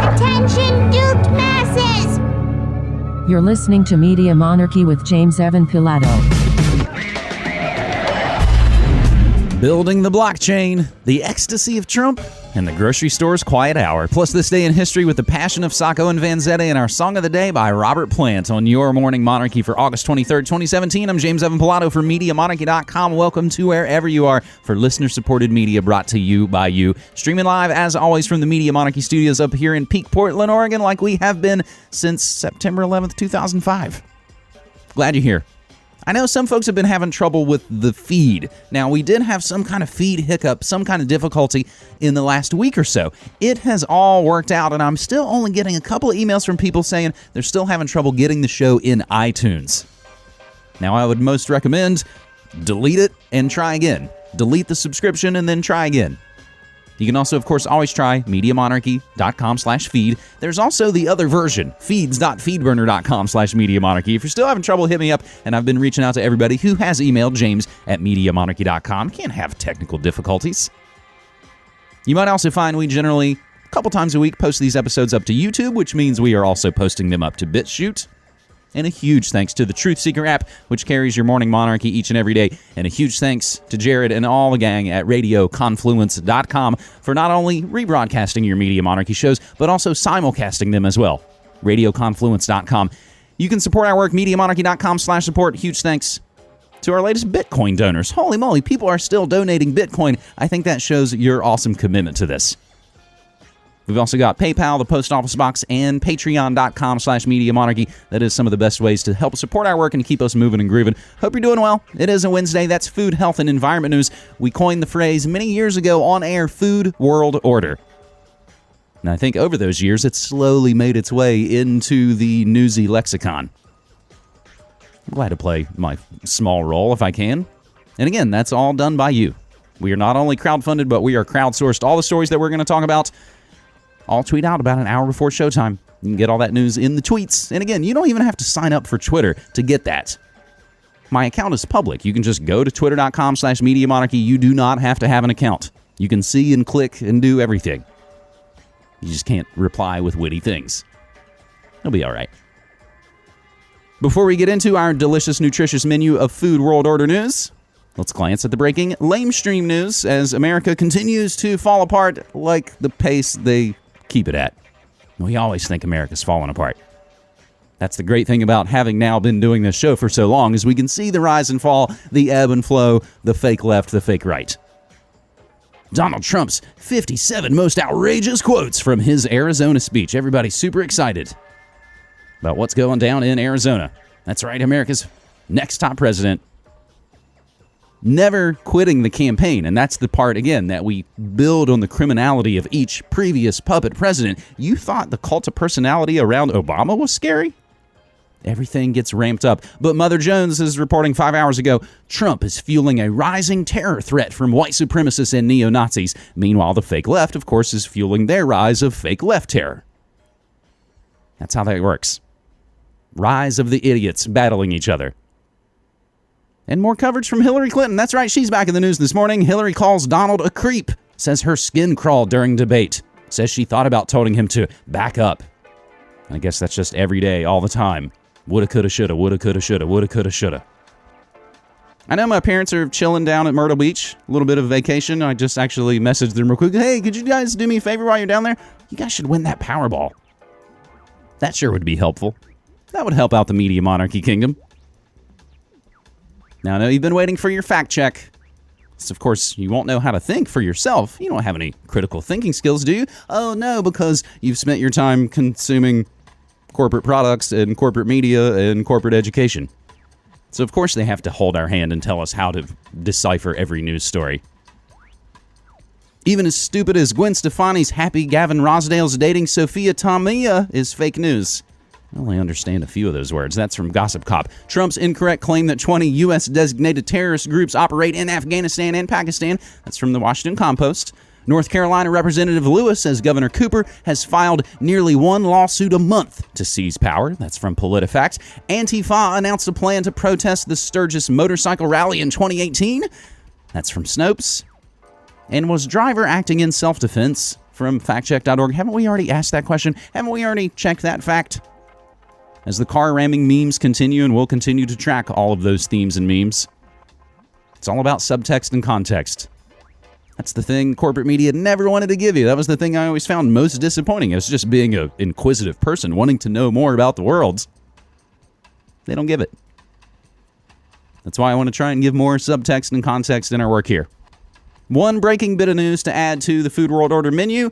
Attention, duped masses! You're listening to Media Monarchy with James Evan Pilato. Building the blockchain, the ecstasy of Trump, and the grocery store's quiet hour. Plus this day in history with the passion of Sacco and Vanzetti and our song of the day by Robert Plant on your Morning Monarchy for August 23rd, 2017. I'm James Evan Pilato for MediaMonarchy.com. Welcome to wherever you are for listener-supported media brought to you by you. Streaming live, as always, from the Media Monarchy studios up here in Peak, Portland, Oregon, like we have been since September 11th, 2005. Glad you're here. I know some folks have been having trouble with the feed. Now, we did have some kind of feed hiccup, some kind of difficulty in the last week or so. It has all worked out, and I'm still only getting a couple of emails from people saying they're still having trouble getting the show in iTunes. Now, I would most recommend delete it and try again. Delete the subscription and then try again. You can also, of course, always try MediaMonarchy.com/feed. There's also the other version, feeds.feedburner.com/MediaMonarchy. If you're still having trouble, hit me up, and I've been reaching out to everybody who has emailed james@MediaMonarchy.com. Can't have technical difficulties. You might also find we generally, a couple times a week, post these episodes up to YouTube, which means we are also posting them up to BitChute. And a huge thanks to the Truth Seeker app, which carries your Morning Monarchy each and every day. And a huge thanks to Jared and all the gang at RadioConfluence.com for not only rebroadcasting your Media Monarchy shows, but also simulcasting them as well. RadioConfluence.com. You can support our work, MediaMonarchy.com/support. Huge thanks to our latest Bitcoin donors. Holy moly, people are still donating Bitcoin. I think that shows your awesome commitment to this. We've also got PayPal, the Post Office Box, and Patreon.com/Media Monarchy. That is some of the best ways to help support our work and keep us moving and grooving. Hope you're doing well. It is a Wednesday. That's food, health, and environment news. We coined the phrase many years ago on air, food world order. And I think over those years, it's slowly made its way into the newsy lexicon. I'm glad to play my small role if I can. And again, that's all done by you. We are not only crowdfunded, but we are crowdsourced. All the stories that we're going to talk about, I'll tweet out about an hour before showtime. You can get all that news in the tweets. And again, you don't even have to sign up for Twitter to get that. My account is public. You can just go to twitter.com/Media Monarchy. You do not have to have an account. You can see and click and do everything. You just can't reply with witty things. It'll be all right. Before we get into our delicious, nutritious menu of food world order news, let's glance at the breaking lamestream news as America continues to fall apart like the pace they keep it at. We always think America's falling apart. That's the great thing about having now been doing this show for so long, is we can see the rise and fall, the ebb and flow, the fake left, the fake right. Donald Trump's 57 most outrageous quotes from his Arizona speech. Everybody's super excited about what's going down in Arizona. That's right, America's next top president. Never quitting the campaign, and that's the part, again, that we build on the criminality of each previous puppet president. You thought the cult of personality around Obama was scary? Everything gets ramped up. But Mother Jones is reporting 5 hours ago, Trump is fueling a rising terror threat from white supremacists and neo-Nazis. Meanwhile, the fake left, of course, is fueling their rise of fake left terror. That's how that works. Rise of the idiots battling each other. And more coverage from Hillary Clinton. That's right, she's back in the news this morning. Hillary calls Donald a creep. Says her skin crawled during debate. Says she thought about telling him to back up. I guess that's just every day, all the time. Woulda, coulda, shoulda, woulda, coulda, shoulda, woulda, coulda, shoulda. I know my parents are chilling down at Myrtle Beach. A little bit of vacation. I just actually messaged them real quick. Hey, could you guys do me a favor while you're down there? You guys should win that Powerball. That sure would be helpful. That would help out the Media Monarchy Kingdom. Now, I know you've been waiting for your fact check. So, of course, you won't know how to think for yourself. You don't have any critical thinking skills, do you? Oh, no, because you've spent your time consuming corporate products and corporate media and corporate education. So, of course, they have to hold our hand and tell us how to decipher every news story. Even as stupid as Gwen Stefani's happy Gavin Rosdale's dating Sophia Tomia is fake news. I only understand a few of those words. That's from Gossip Cop. Trump's incorrect claim that 20 U.S. designated terrorist groups operate in Afghanistan and Pakistan. That's from the Washington Compost. North Carolina Representative Lewis says Governor Cooper has filed nearly one lawsuit a month to seize power. That's from PolitiFact. Antifa announced a plan to protest the Sturgis motorcycle rally in 2018. That's from Snopes. And was driver acting in self-defense from factcheck.org. Haven't we already asked that question? Haven't we already checked that fact? As the car ramming memes continue, and we'll continue to track all of those themes and memes, it's all about subtext and context. That's the thing corporate media never wanted to give you. That was the thing I always found most disappointing. It's just being an inquisitive person wanting to know more about the world. They don't give it. That's why I want to try and give more subtext and context in our work here. One breaking bit of news to add to the Food World Order menu.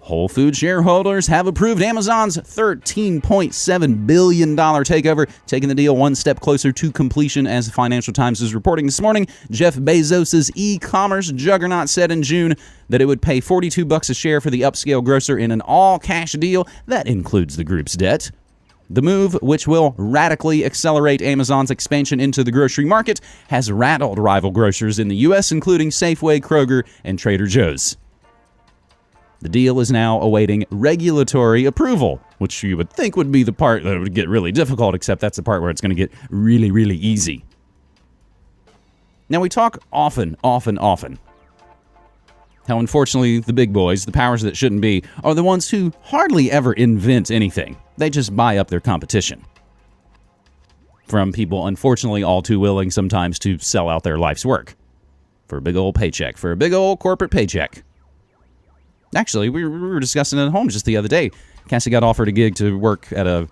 Whole Foods shareholders have approved Amazon's $13.7 billion takeover, taking the deal one step closer to completion, as the Financial Times is reporting this morning. Jeff Bezos' e-commerce juggernaut said in June that it would pay $42 a share for the upscale grocer in an all-cash deal that includes the group's debt. The move, which will radically accelerate Amazon's expansion into the grocery market, has rattled rival grocers in the U.S., including Safeway, Kroger, and Trader Joe's. The deal is now awaiting regulatory approval, which you would think would be the part that would get really difficult, except that's the part where it's going to get really, really easy. Now, we talk often, how unfortunately the big boys, the powers that shouldn't be, are the ones who hardly ever invent anything. They just buy up their competition. From people, unfortunately, all too willing sometimes to sell out their life's work for a big old paycheck, for a big old corporate paycheck. Actually, we were discussing it at home just the other day. Cassie got offered a gig to work at a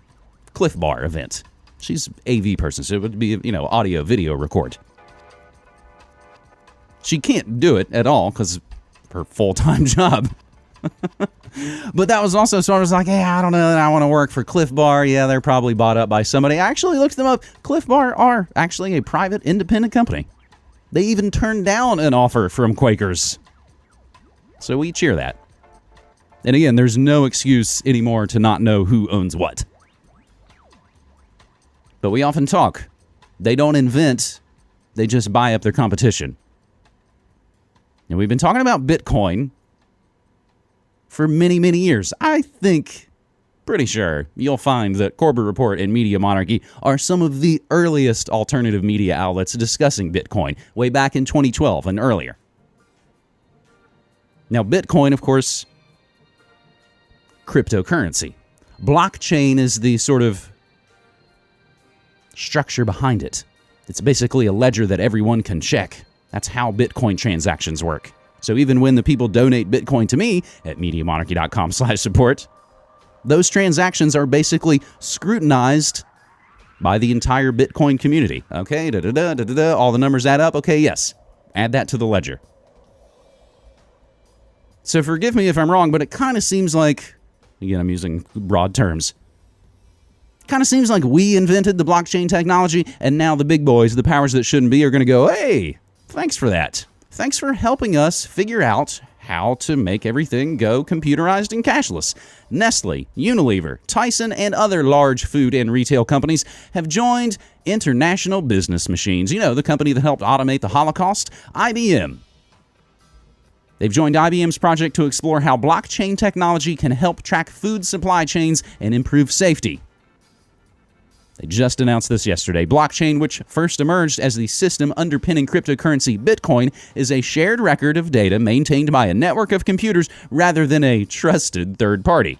Cliff Bar event. She's an AV person, so it would be, audio, video record. She can't do it at all because of her full-time job. But that was also sort of like, hey, I don't know that I want to work for Cliff Bar. Yeah, they're probably bought up by somebody. I actually looked them up. Cliff Bar are actually a private, independent company. They even turned down an offer from Quakers. So we cheer that. And again, there's no excuse anymore to not know who owns what. But we often talk. They don't invent. They just buy up their competition. And we've been talking about Bitcoin for many, many years. I think, pretty sure, you'll find that Corbett Report and Media Monarchy are some of the earliest alternative media outlets discussing Bitcoin, way back in 2012 and earlier. Now, Bitcoin, of course, cryptocurrency. Blockchain is the sort of structure behind it. It's basically a ledger that everyone can check. That's how Bitcoin transactions work. So even when the people donate Bitcoin to me at MediaMonarchy.com/support, those transactions are basically scrutinized by the entire Bitcoin community. Okay, all the numbers add up. Okay, yes, add that to the ledger. So forgive me if I'm wrong, but it kind of seems like, again, I'm using broad terms, kind of seems like we invented the blockchain technology, and now the big boys, the powers that shouldn't be, are going to go, hey, thanks for that. Thanks for helping us figure out how to make everything go computerized and cashless. Nestle, Unilever, Tyson, and other large food and retail companies have joined International Business Machines. You know, the company that helped automate the Holocaust, IBM. They've joined IBM's project to explore how blockchain technology can help track food supply chains and improve safety. They just announced this yesterday. Blockchain, which first emerged as the system underpinning cryptocurrency Bitcoin, is a shared record of data maintained by a network of computers rather than a trusted third party.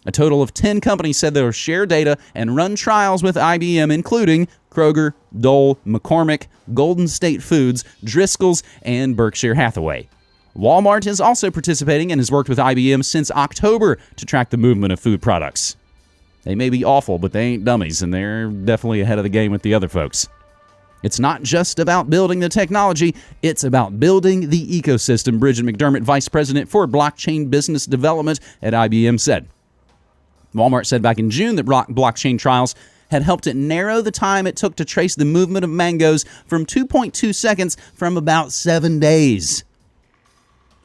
A total of 10 companies said they'll share data and run trials with IBM, including Kroger, Dole, McCormick, Golden State Foods, Driscoll's, and Berkshire Hathaway. Walmart is also participating and has worked with IBM since October to track the movement of food products. They may be awful, but they ain't dummies, and they're definitely ahead of the game with the other folks. It's not just about building the technology, it's about building the ecosystem, Bridget McDermott, Vice President for Blockchain Business Development at IBM, said. Walmart said back in June that blockchain trials had helped it narrow the time it took to trace the movement of mangoes from 2.2 seconds from about 7 days.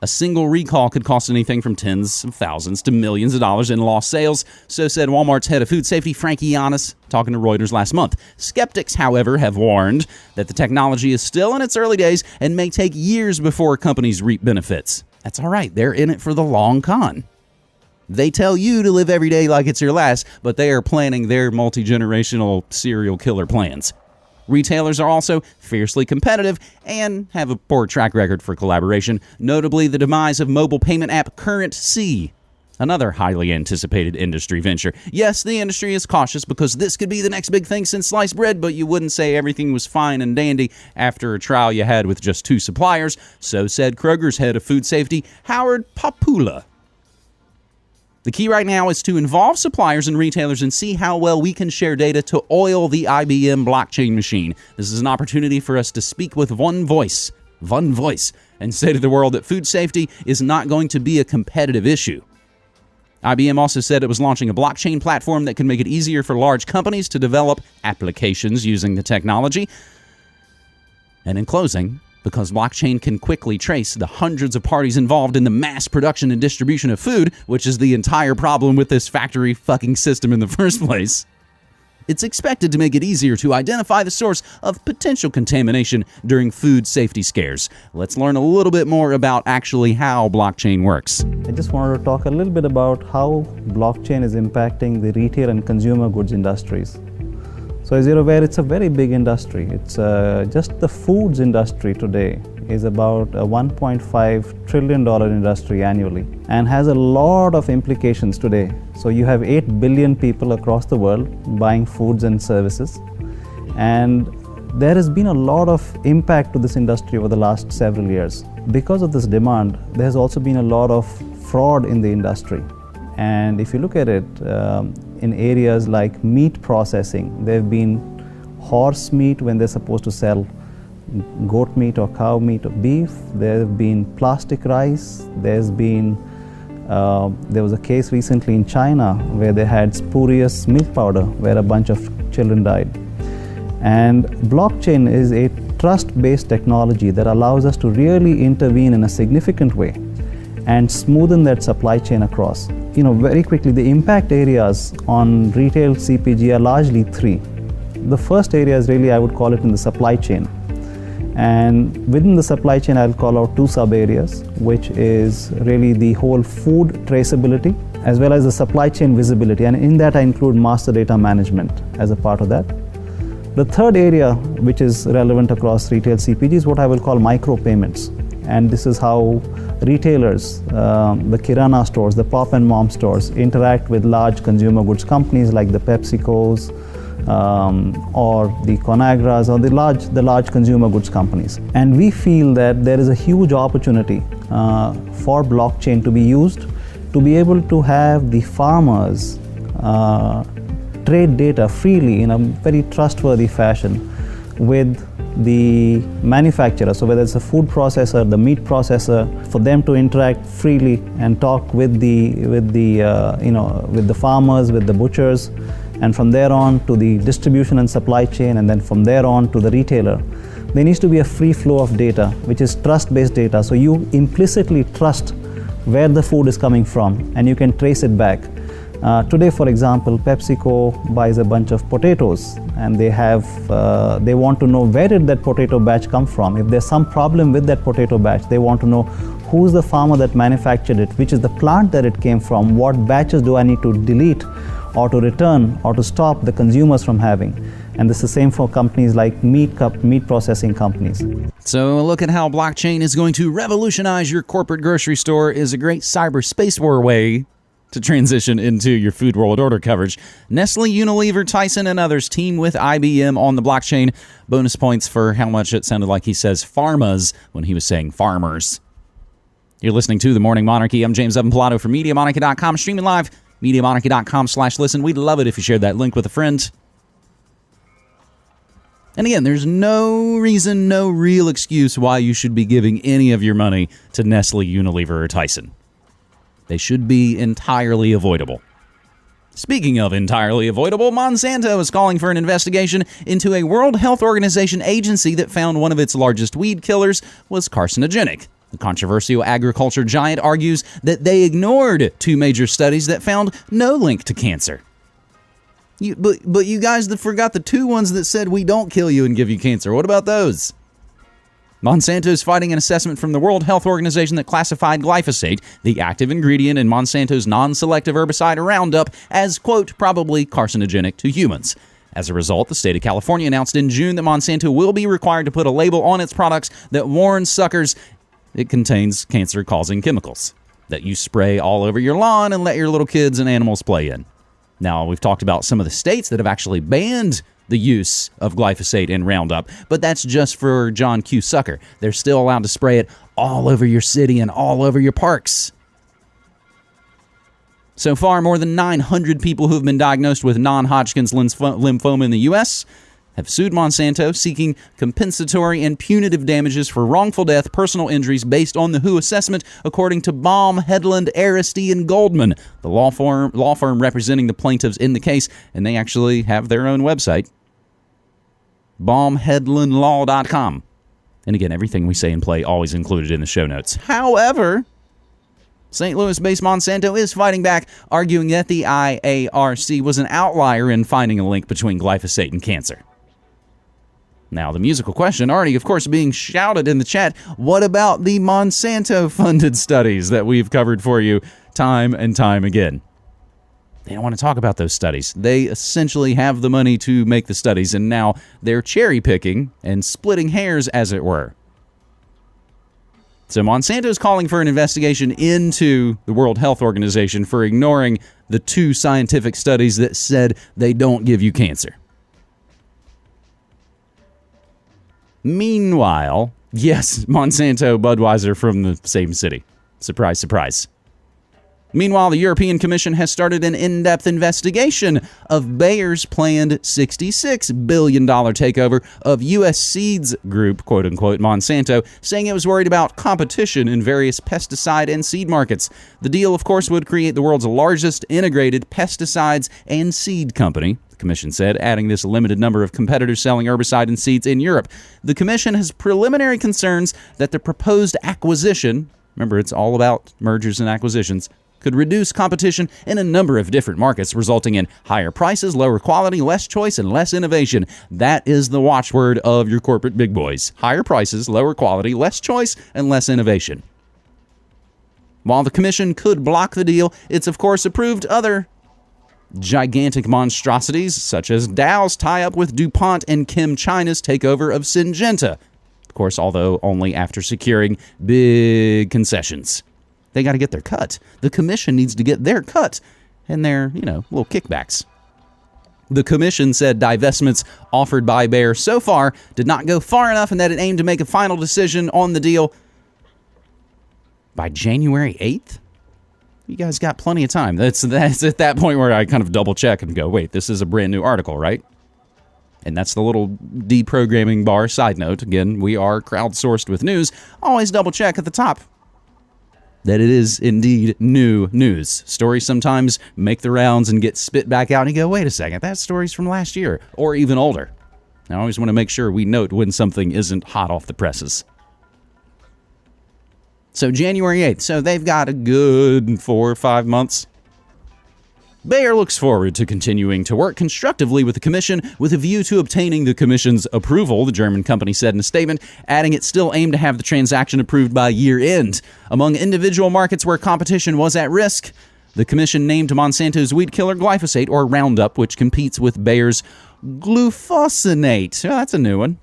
A single recall could cost anything from tens of thousands to millions of dollars in lost sales, so said Walmart's head of food safety, Frank Giannis, talking to Reuters last month. Skeptics, however, have warned that the technology is still in its early days and may take years before companies reap benefits. That's all right. They're in it for the long con. They tell you to live every day like it's your last, but they are planning their multi-generational serial killer plans. Retailers are also fiercely competitive and have a poor track record for collaboration, notably the demise of mobile payment app Currency, another highly anticipated industry venture. Yes, the industry is cautious because this could be the next big thing since sliced bread, but you wouldn't say everything was fine and dandy after a trial you had with just 2 suppliers, so said Kroger's head of food safety, Howard Papula. The key right now is to involve suppliers and retailers and see how well we can share data to oil the IBM blockchain machine. This is an opportunity for us to speak with one voice, and say to the world that food safety is not going to be a competitive issue. IBM also said it was launching a blockchain platform that can make it easier for large companies to develop applications using the technology. And in closing, because blockchain can quickly trace the hundreds of parties involved in the mass production and distribution of food, which is the entire problem with this factory fucking system in the first place, it's expected to make it easier to identify the source of potential contamination during food safety scares. Let's learn a little bit more about actually how blockchain works. I just wanted to talk a little bit about how blockchain is impacting the retail and consumer goods industries. So as you're aware, it's a very big industry. It's just the foods industry today is about a $1.5 trillion industry annually and has a lot of implications today. So you have 8 billion people across the world buying foods and services, and there has been a lot of impact to this industry over the last several years. Because of this demand, there has also been a lot of fraud in the industry. And if you look at it, in areas like meat processing, there have been horse meat when they're supposed to sell goat meat or cow meat or beef. There have been plastic rice. There was a case recently in China where they had spurious milk powder where a bunch of children died. And blockchain is a trust-based technology that allows us to really intervene in a significant way and smoothen that supply chain across. Very quickly, the impact areas on retail CPG are largely 3. The first area is really, I would call it in the supply chain. And within the supply chain, I'll call out 2 sub-areas, which is really the whole food traceability, as well as the supply chain visibility. And in that, I include master data management as a part of that. The third area, which is relevant across retail CPG, is what I will call micropayments. And this is how retailers, the Kirana stores, the pop and mom stores, interact with large consumer goods companies like the PepsiCos or the Conagras or the large consumer goods companies. And we feel that there is a huge opportunity for blockchain to be used to be able to have the farmers trade data freely in a very trustworthy fashion with the manufacturer. So whether it's a food processor, the meat processor, for them to interact freely and talk with the farmers, with the butchers, and from there on to the distribution and supply chain, and then from there on to the retailer. There needs to be a free flow of data, which is trust-based data. So you implicitly trust where the food is coming from, and you can trace it back. Today, for example, PepsiCo buys a bunch of potatoes, and they want to know where did that potato batch come from. If there's some problem with that potato batch, they want to know who's the farmer that manufactured it, which is the plant that it came from, what batches do I need to delete or to return or to stop the consumers from having. And this is the same for companies like meat processing companies. So a look at how blockchain is going to revolutionize your corporate grocery store is a great cyber space war way to transition into your Food World Order coverage. Nestle, Unilever, Tyson, and others team with IBM on the blockchain. Bonus points for how much it sounded like he says pharmas when he was saying farmers. You're listening to The Morning Monarchy. I'm James Evan Pilato from MediaMonarchy.com, streaming live, MediaMonarchy.com/listen. We'd love it if you shared that link with a friend. And again, there's no reason, no real excuse why you should be giving any of your money to Nestle, Unilever, or Tyson. They should be entirely avoidable. Speaking of entirely avoidable, Monsanto is calling for an investigation into a World Health Organization agency that found one of its largest weed killers was carcinogenic. The controversial agriculture giant argues that they ignored 2 major studies that found no link to cancer. But you guys forgot the 2 ones that said we don't kill you and give you cancer. What about those? Monsanto is fighting an assessment from the World Health Organization that classified glyphosate, the active ingredient in Monsanto's non-selective herbicide Roundup, as, quote, probably carcinogenic to humans. As a result, the state of California announced in June that Monsanto will be required to put a label on its products that warns suckers it contains cancer-causing chemicals that you spray all over your lawn and let your little kids and animals play in. Now, we've talked about some of the states that have actually banned the use of glyphosate and Roundup, but that's just for John Q. Sucker. They're still allowed to spray it all over your city and all over your parks. So far, more than 900 people who have been diagnosed with non-Hodgkin's lymphoma in the U.S. have sued Monsanto, seeking compensatory and punitive damages for wrongful death, personal injuries based on the WHO assessment, according to Baum, Headland, Aristey, and Goldman, the law firm representing the plaintiffs in the case, and they actually have their own website, baumheadlandlaw.com. And again, everything we say and play always included in the show notes. However, St. Louis-based Monsanto is fighting back, arguing that the IARC was an outlier in finding a link between glyphosate and cancer. Now, the musical question already, of course, being shouted in the chat, what about the Monsanto-funded studies that we've covered for you time and time again? They don't want to talk about those studies. They essentially have the money to make the studies, and now they're cherry-picking and splitting hairs, as it were. So Monsanto is calling for an investigation into the World Health Organization for ignoring the 2 scientific studies that said they don't give you cancer. Meanwhile, yes, Monsanto, Budweiser from the same city. Surprise, surprise. Meanwhile, the European Commission has started an in-depth investigation of Bayer's planned $66 billion takeover of U.S. seeds group, quote-unquote, Monsanto, saying it was worried about competition in various pesticide and seed markets. The deal, of course, would create the world's largest integrated pesticides and seed company, the Commission said, adding this limited number of competitors selling herbicide and seeds in Europe. The Commission has preliminary concerns that the proposed acquisition, remember, it's all about mergers and acquisitions, could reduce competition in a number of different markets, resulting in higher prices, lower quality, less choice, and less innovation. That is the watchword of your corporate big boys. Higher prices, lower quality, less choice, and less innovation. While the Commission could block the deal, it's of course approved other gigantic monstrosities, such as Dow's tie-up with DuPont and Kim China's takeover of Syngenta. Of course, although only after securing big concessions. They got to get their cut. The Commission needs to get their cut and their, little kickbacks. The Commission said divestments offered by Bayer so far did not go far enough and that it aimed to make a final decision on the deal by January 8th. You guys got plenty of time. That's at that point where I kind of double check and go, wait, this is a brand new article, right? And that's the little deprogramming bar side note. Again, we are crowdsourced with news. Always double check at the top that it is indeed new news. Stories sometimes make the rounds and get spit back out, and you go, wait a second, that story's from last year, or even older. I always want to make sure we note when something isn't hot off the presses. So January 8th, so they've got a good 4 or 5 months. Bayer looks forward to continuing to work constructively with the Commission with a view to obtaining the Commission's approval, the German company said in a statement, adding it still aimed to have the transaction approved by year-end. Among individual markets where competition was at risk, the Commission named Monsanto's weed killer glyphosate, or Roundup, which competes with Bayer's glufosinate. Oh, that's a new one.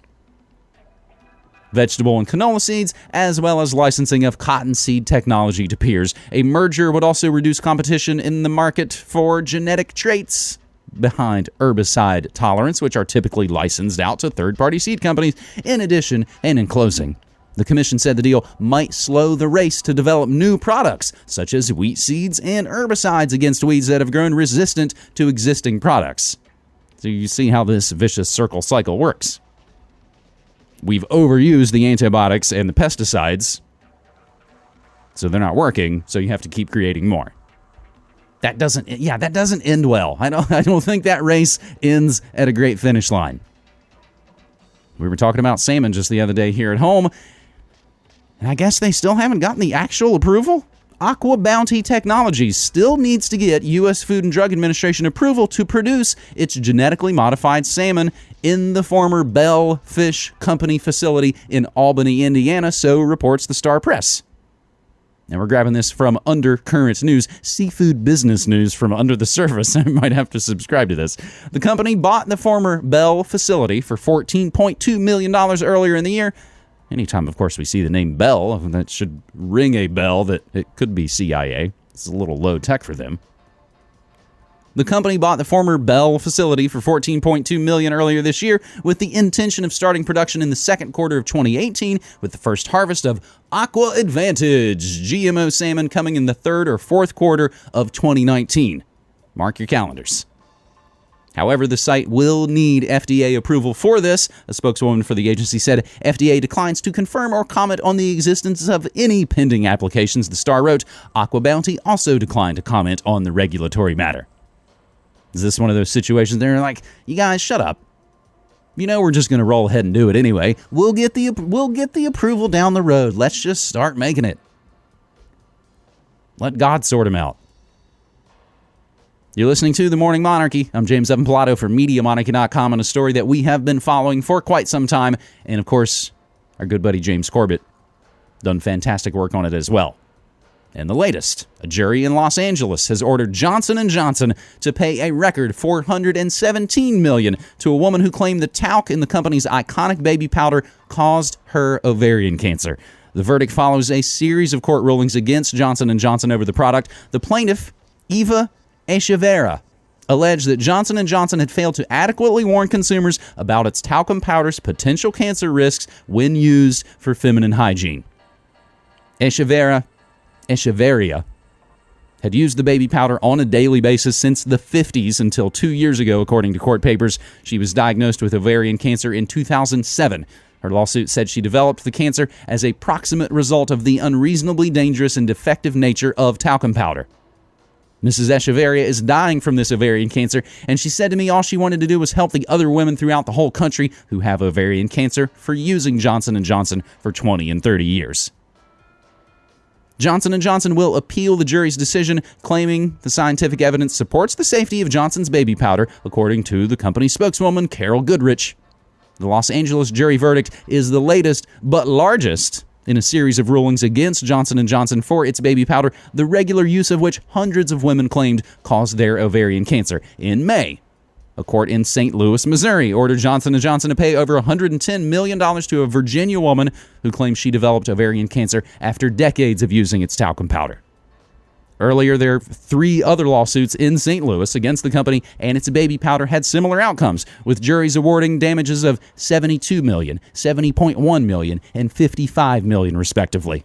Vegetable and canola seeds, as well as licensing of cottonseed technology to peers. A merger would also reduce competition in the market for genetic traits behind herbicide tolerance, which are typically licensed out to third-party seed companies. In addition, and in closing, the Commission said the deal might slow the race to develop new products, such as wheat seeds and herbicides against weeds that have grown resistant to existing products. So you see how this vicious cycle works. We've overused the antibiotics and the pesticides, so they're not working, so you have to keep creating more. That doesn't end well. I don't think that race ends at a great finish line. We were talking about salmon just the other day here at home, and I guess they still haven't gotten the actual approval. Aqua Bounty Technologies still needs to get U.S. Food and Drug Administration approval to produce its genetically modified salmon in the former Bell Fish Company facility in Albany, Indiana, so reports the Star Press. And we're grabbing this from Undercurrent News, seafood business news from under the surface. I might have to subscribe to this. The company bought the former Bell facility for $14.2 million earlier in the year. Anytime, of course, we see the name Bell, that should ring a bell that it could be CIA. It's a little low tech for them. The company bought the former Bell facility for $14.2 million earlier this year with the intention of starting production in the second quarter of 2018 with the first harvest of Aqua Advantage GMO salmon coming in the third or fourth quarter of 2019. Mark your calendars. However, the site will need FDA approval for this. A spokeswoman for the agency said FDA declines to confirm or comment on the existence of any pending applications. The Star wrote, Aqua Bounty also declined to comment on the regulatory matter. Is this one of those situations they're like, you guys, shut up. You know we're just going to roll ahead and do it anyway. We'll get the approval down the road. Let's just start making it. Let God sort them out. You're listening to The Morning Monarchy. I'm James Evan Pilato for MediaMonarchy.com on a story that we have been following for quite some time. And, of course, our good buddy James Corbett done fantastic work on it as well. And the latest, a jury in Los Angeles has ordered Johnson & Johnson to pay a record $417 million to a woman who claimed the talc in the company's iconic baby powder caused her ovarian cancer. The verdict follows a series of court rulings against Johnson & Johnson over the product. The plaintiff, Eva Echeverria, alleged that Johnson & Johnson had failed to adequately warn consumers about its talcum powder's potential cancer risks when used for feminine hygiene. Echeverria had used the baby powder on a daily basis since the 50s until 2 years ago, according to court papers. She was diagnosed with ovarian cancer in 2007. Her lawsuit said she developed the cancer as a proximate result of the unreasonably dangerous and defective nature of talcum powder. Mrs. Echeverria is dying from this ovarian cancer, and she said to me all she wanted to do was help the other women throughout the whole country who have ovarian cancer for using Johnson & Johnson for 20 and 30 years. Johnson & Johnson will appeal the jury's decision, claiming the scientific evidence supports the safety of Johnson's baby powder, according to the company's spokeswoman, Carol Goodrich. The Los Angeles jury verdict is the latest but largest in a series of rulings against Johnson & Johnson for its baby powder, the regular use of which hundreds of women claimed caused their ovarian cancer. In May, a court in St. Louis, Missouri, ordered Johnson & Johnson to pay over $110 million to a Virginia woman who claimed she developed ovarian cancer after decades of using its talcum powder. Earlier, there are 3 other lawsuits in St. Louis against the company and its baby powder had similar outcomes, with juries awarding damages of $72 million, $70.1 million, and $55 million, respectively.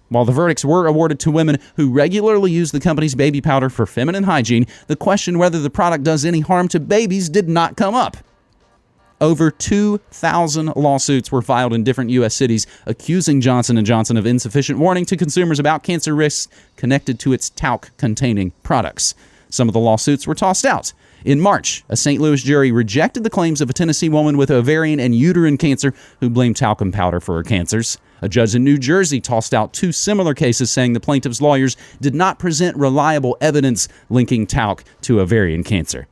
While the verdicts were awarded to women who regularly use the company's baby powder for feminine hygiene, the question whether the product does any harm to babies did not come up. Over 2,000 lawsuits were filed in different U.S. cities accusing Johnson & Johnson of insufficient warning to consumers about cancer risks connected to its talc-containing products. Some of the lawsuits were tossed out. In March, a St. Louis jury rejected the claims of a Tennessee woman with ovarian and uterine cancer who blamed talcum powder for her cancers. A judge in New Jersey tossed out 2 similar cases, saying the plaintiff's lawyers did not present reliable evidence linking talc to ovarian cancer.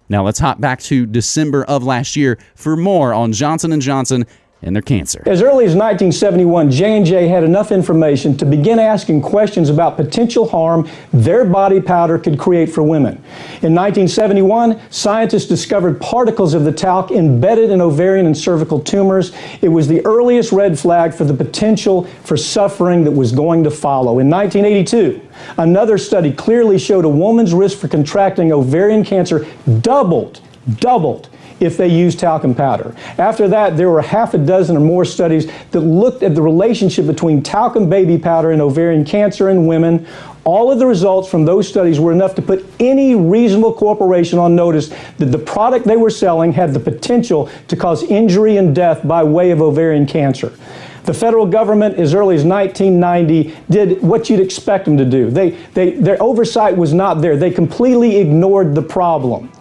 Now let's hop back to December of last year for more on Johnson & Johnson and their cancer. As early as 1971, J&J had enough information to begin asking questions about potential harm their body powder could create for women. In 1971, scientists discovered particles of the talc embedded in ovarian and cervical tumors. It was the earliest red flag for the potential for suffering that was going to follow. In 1982, another study clearly showed a woman's risk for contracting ovarian cancer doubled if they used talcum powder. After that, there were 6 or more studies that looked at the relationship between talcum baby powder and ovarian cancer in women. All of the results from those studies were enough to put any reasonable corporation on notice that the product they were selling had the potential to cause injury and death by way of ovarian cancer. The federal government, as early as 1990, did what you'd expect them to do. Their oversight was not there. They completely ignored the problem.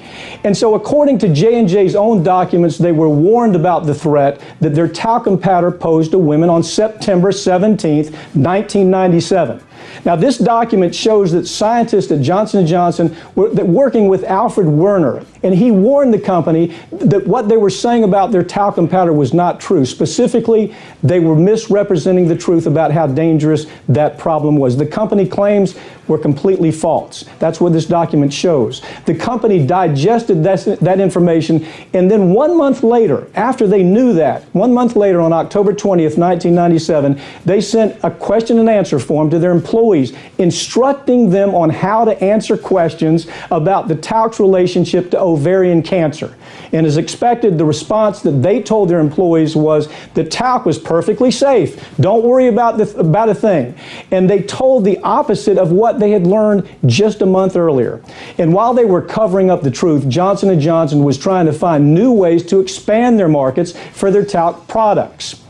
And so according to J&J's own documents, they were warned about the threat that their talcum powder posed to women on September 17th, 1997. Now, this document shows that scientists at Johnson & Johnson were working with Alfred Werner, and he warned the company that what they were saying about their talcum powder was not true. Specifically, they were misrepresenting the truth about how dangerous that problem was. The company claims were completely false. That's what this document shows. The company digested that information, and then 1 month later, after they knew that, 1 month later on October 20th, 1997, they sent a question and answer form to their employees instructing them on how to answer questions about the talc's relationship to ovarian cancer. And as expected, the response that they told their employees was that talc was perfectly safe. Don't worry about a thing. And they told the opposite of what they had learned just a month earlier. And while they were covering up the truth, Johnson & Johnson was trying to find new ways to expand their markets for their talc products.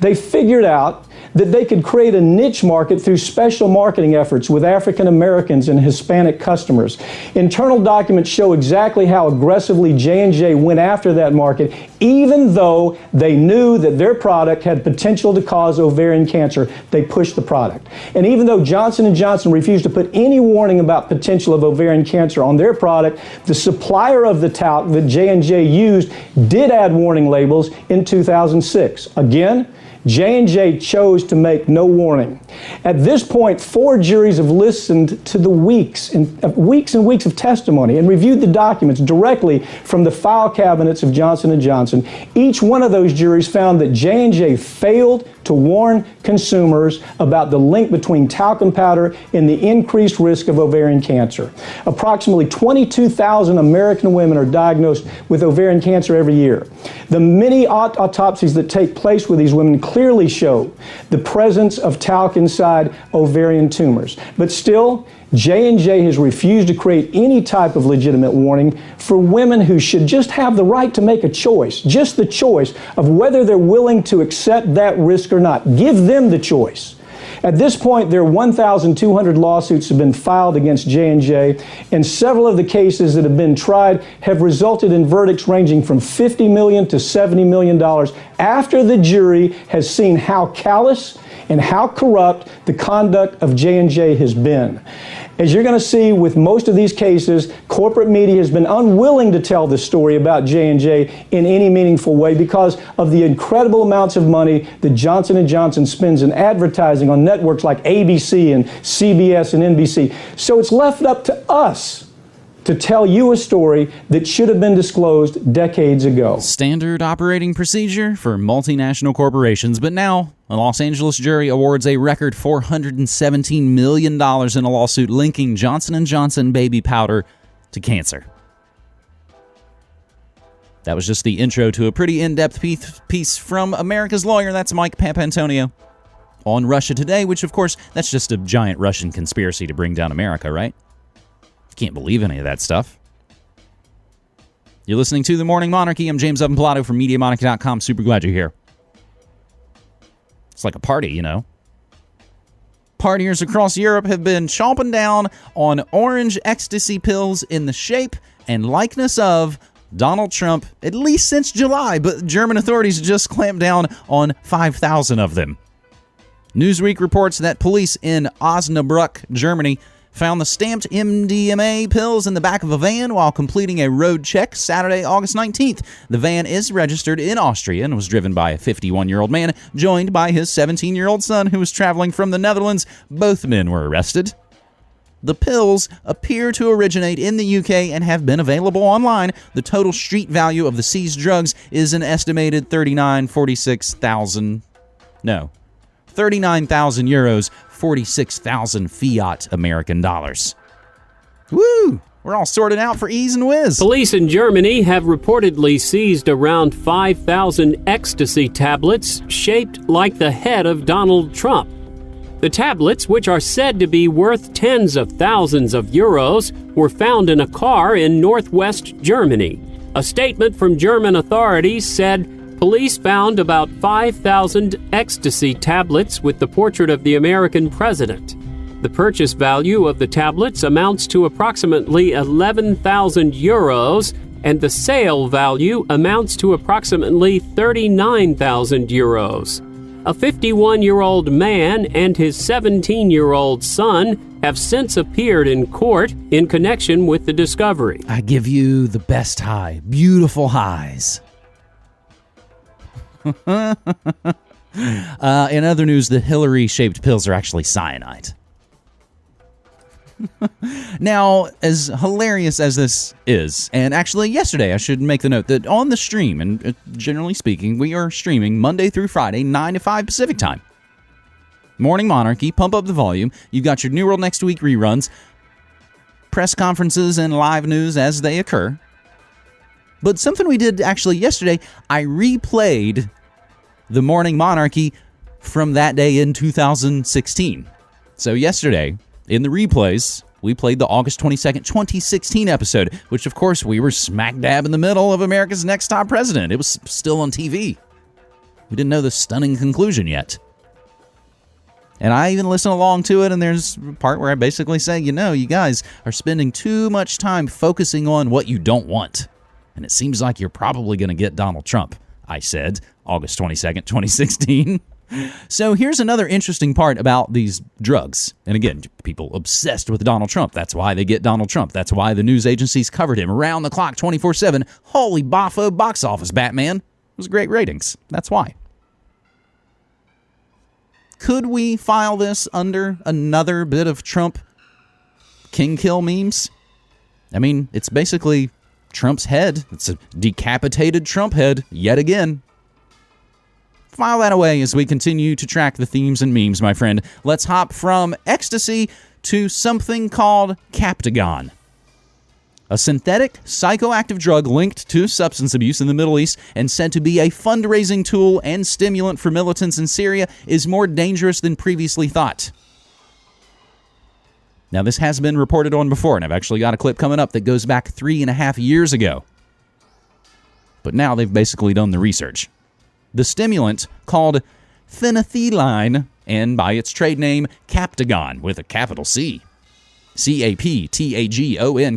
They figured out that they could create a niche market through special marketing efforts with African Americans and Hispanic customers. Internal documents show exactly how aggressively J&J went after that market, even though they knew that their product had potential to cause ovarian cancer. They pushed the product. And even though Johnson & Johnson refused to put any warning about potential of ovarian cancer on their product, the supplier of the talc that J&J used did add warning labels in 2006. Again, J&J chose to make no warning. At this point, 4 juries have listened to the weeks and weeks of testimony and reviewed the documents directly from the file cabinets of Johnson & Johnson. Each one of those juries found that J&J failed to warn consumers about the link between talcum powder and the increased risk of ovarian cancer. Approximately 22,000 American women are diagnosed with ovarian cancer every year. The many autopsies that take place with these women clearly show the presence of talc inside ovarian tumors. But still, J&J has refused to create any type of legitimate warning for women who should just have the right to make a choice, just the choice of whether they're willing to accept that risk or not. Give them the choice. At this point, there are 1,200 lawsuits have been filed against J&J, and several of the cases that have been tried have resulted in verdicts ranging from $50 million to $70 million after the jury has seen how callous and how corrupt the conduct of J&J has been. As you're going to see with most of these cases, corporate media has been unwilling to tell the story about J&J in any meaningful way because of the incredible amounts of money that Johnson & Johnson spends in advertising on networks like ABC and CBS and NBC. So it's left up to us to tell you a story that should have been disclosed decades ago. Standard operating procedure for multinational corporations, but now a Los Angeles jury awards a record $417 million in a lawsuit linking Johnson & Johnson baby powder to cancer. That was just the intro to a pretty in-depth piece from America's Lawyer. That's Mike Papantonio on Russia Today, which, of course, that's just a giant Russian conspiracy to bring down America, right? Can't believe any of that stuff. You're listening to The Morning Monarchy. I'm James Evan Pilato from MediaMonarchy.com. Super glad you're here. It's like a party, you know. Partiers across Europe have been chomping down on orange ecstasy pills in the shape and likeness of Donald Trump, at least since July, but German authorities just clamped down on 5,000 of them. Newsweek reports that police in Osnabrück, Germany, found the stamped MDMA pills in the back of a van while completing a road check Saturday, August 19th. The van is registered in Austria and was driven by a 51-year-old man, joined by his 17-year-old son who was traveling from the Netherlands. Both men were arrested. The pills appear to originate in the UK and have been available online. The total street value of the seized drugs is an estimated 39,000 euros, 46,000 fiat American dollars. Woo! We're all sorted out for ease and whiz. Police in Germany have reportedly seized around 5,000 ecstasy tablets shaped like the head of Donald Trump. The tablets, which are said to be worth tens of thousands of euros, were found in a car in northwest Germany. A statement from German authorities said police found about 5,000 ecstasy tablets with the portrait of the American president. The purchase value of the tablets amounts to approximately 11,000 euros, and the sale value amounts to approximately 39,000 euros. A 51-year-old man and his 17-year-old son have since appeared in court in connection with the discovery. I give you the best high, beautiful highs. In other news, the Hillary-shaped pills are actually cyanide. Now, as hilarious as this is, and actually yesterday I should make the note that on the stream, and generally speaking, we are streaming Monday through Friday, 9 to 5 Pacific time. Morning Monarchy, pump up the volume. You've got your New World Next Week reruns, press conferences, and live news as they occur. But something we did actually yesterday, I replayed the Morning Monarchy from that day in 2016. So yesterday, in the replays, we played the August 22nd, 2016 episode, which of course we were smack dab in the middle of America's Next Top President. It was still on TV. We didn't know the stunning conclusion yet. And I even listened along to it, and there's a part where I basically say, you guys are spending too much time focusing on what you don't want. And it seems like you're probably going to get Donald Trump, I said, August 22nd, 2016. So here's another interesting part about these drugs. And again, people obsessed with Donald Trump. That's why they get Donald Trump. That's why the news agencies covered him around the clock 24/7. Holy boffo box office, Batman. It was great ratings. That's why. Could we file this under another bit of Trump king kill memes? I mean, it's basically Trump's head. It's a decapitated Trump head yet again. File that away as we continue to track the themes and memes, my friend. Let's hop from ecstasy to something called Captagon. A synthetic psychoactive drug linked to substance abuse in the Middle East and said to be a fundraising tool and stimulant for militants in Syria is more dangerous than previously thought. Now, this has been reported on before, and I've actually got a clip coming up that goes back 3.5 years ago. But now they've basically done the research. The stimulant, called phenethyline, and by its trade name, Captagon, with a capital C. Captagon.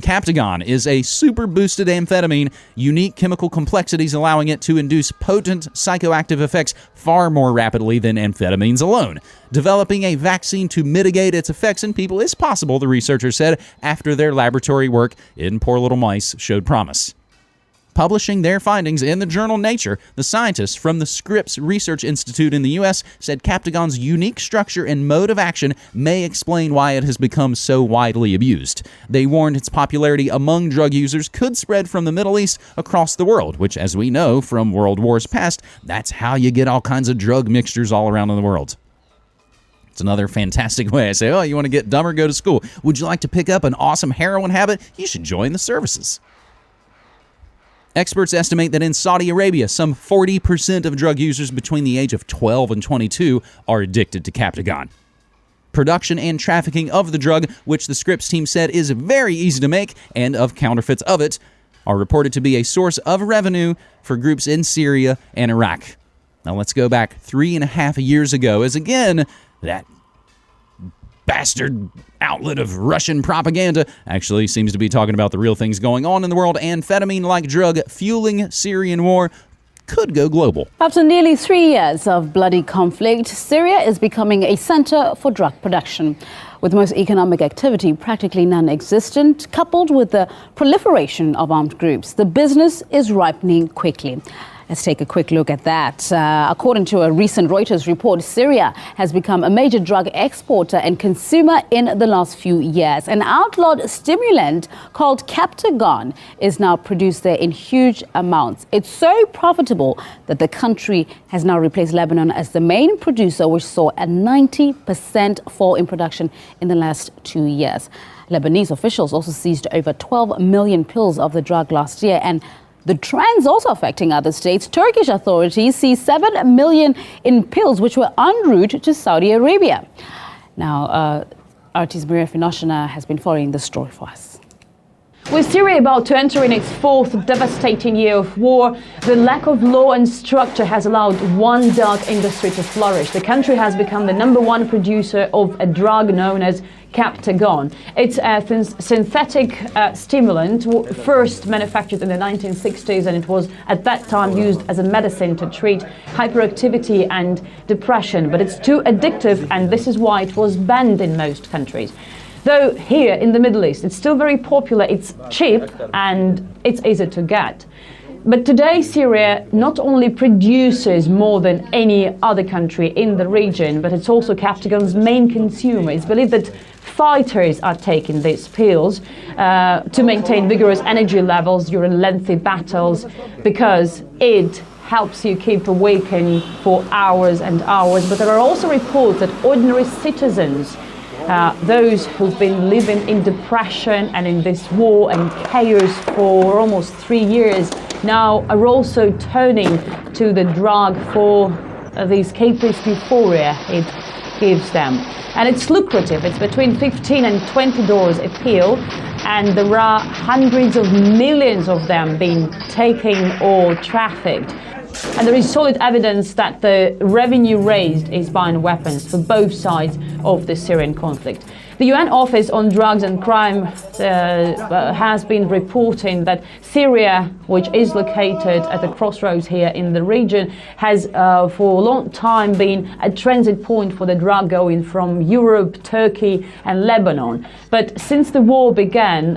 Captagon is a super-boosted amphetamine, unique chemical complexities allowing it to induce potent psychoactive effects far more rapidly than amphetamines alone. Developing a vaccine to mitigate its effects in people is possible, the researchers said, after their laboratory work in poor little mice showed promise. Publishing their findings in the journal Nature, the scientists from the Scripps Research Institute in the U.S. said Captagon's unique structure and mode of action may explain why it has become so widely abused. They warned its popularity among drug users could spread from the Middle East across the world, which, as we know from world wars past, that's how you get all kinds of drug mixtures all around in the world. It's another fantastic way. I say, oh, you want to get dumber? Go to school. Would you like to pick up an awesome heroin habit? You should join the services. Experts estimate that in Saudi Arabia, some 40% of drug users between the age of 12 and 22 are addicted to Captagon. Production and trafficking of the drug, which the Scripps team said is very easy to make, and of counterfeits of it, are reported to be a source of revenue for groups in Syria and Iraq. Now let's go back 3.5 years ago, as again, that bastard outlet of Russian propaganda actually seems to be talking about the real things going on in the world. Amphetamine-like drug fueling Syrian war could go global. After nearly 3 years of bloody conflict, Syria is becoming a center for drug production. With most economic activity practically non-existent, coupled with the proliferation of armed groups, the business is ripening quickly. Let's take a quick look at that. According to a recent Reuters report, Syria has become a major drug exporter and consumer in the last few years. An outlawed stimulant called Captagon is now produced there in huge amounts. It's so profitable that the country has now replaced Lebanon as the main producer, which saw a 90% fall in production in the last 2 years. Lebanese officials also seized over 12 million pills of the drug last year, and the trend's also affecting other states. Turkish authorities see 7 million in pills which were en route to Saudi Arabia. Now, RT's Maria Finoshina has been following this story for us. With Syria about to enter in its fourth devastating year of war, the lack of law and structure has allowed one dark industry to flourish. The country has become the #1 producer of a drug known as Captagon. It's a synthetic stimulant, first manufactured in the 1960s, and it was at that time used as a medicine to treat hyperactivity and depression. But it's too addictive, and this is why it was banned in most countries. Though here in the Middle East, it's still very popular, it's cheap, and it's easy to get. But today, Syria not only produces more than any other country in the region, but it's also Captagon's main consumer. It's believed that fighters are taking these pills to maintain vigorous energy levels during lengthy battles, because it helps you keep awakened for hours and hours. But there are also reports that ordinary citizens, those who've been living in depression and in this war and chaos for almost 3 years, now are also turning to the drug for the escapist euphoria it gives them. And it's lucrative. It's between $15 and $20 a pill, and there are hundreds of millions of them being taken or trafficked. And there is solid evidence that the revenue raised is buying weapons for both sides of the Syrian conflict. The UN Office on Drugs and Crime has been reporting that Syria, which is located at the crossroads here in the region, has for a long time been a transit point for the drug going from Europe, Turkey and Lebanon. But since the war began,